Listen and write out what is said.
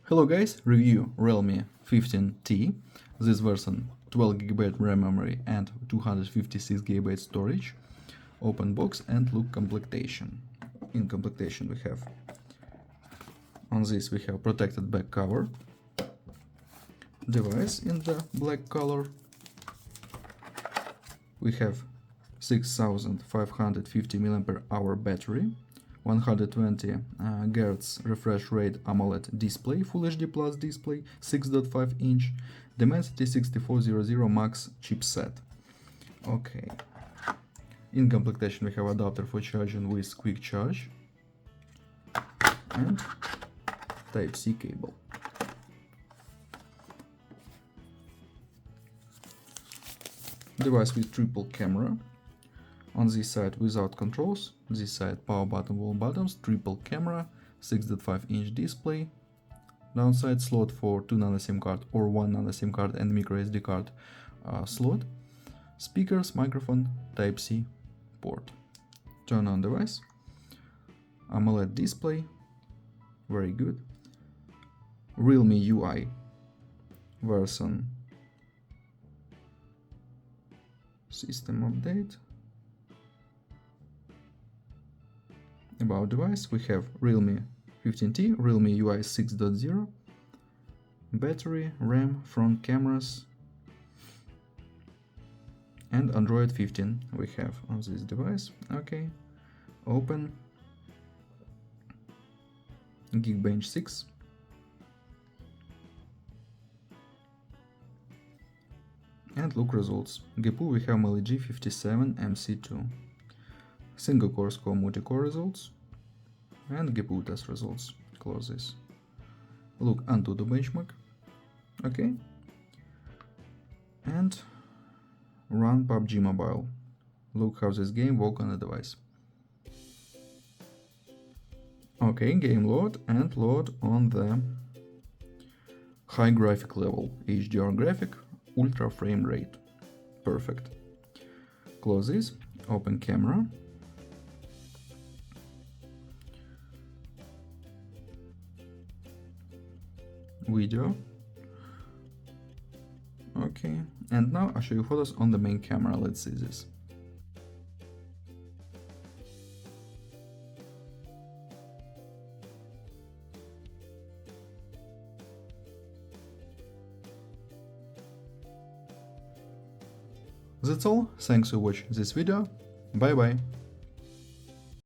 Hello guys, review Realme 15T. This version 12GB RAM memory and 256GB storage. Open box and look completion. In completion we have on this we have protected back cover, device in the black color. We have 6550 mAh battery, 120 Hz refresh rate AMOLED display, Full HD Plus display, 6.5 inch, Dimensity 6400 Max chipset. Okay. In completion we have adapter for charging with quick charge and Type-C cable. Device with triple camera. On this side without controls, this side power button, wall buttons, triple camera, 6.5 inch display, downside slot for 2 nano SIM card or 1 nano SIM card and micro SD card slot, speakers, microphone, Type-C port. Turn on device, AMOLED display, very good. Realme UI version, system update. About device, we have Realme 15T, Realme UI 6.0, battery, RAM, front cameras, and Android 15 we have on this device. Okay, open Geekbench 6. And look results. GPU we have LG 57 MC2. Single core score multi-core results and GPU test results. Close this. Look onto the benchmark. Okay. And run PUBG Mobile. Look how this game works on the device. Okay, game load and load on the high graphic level. HDR graphic, ultra frame rate. Perfect. Close this. Open camera. Video. Okay, and now I'll show you photos on the main camera. Let's see this. That's all. Thanks for watching this video. Bye bye.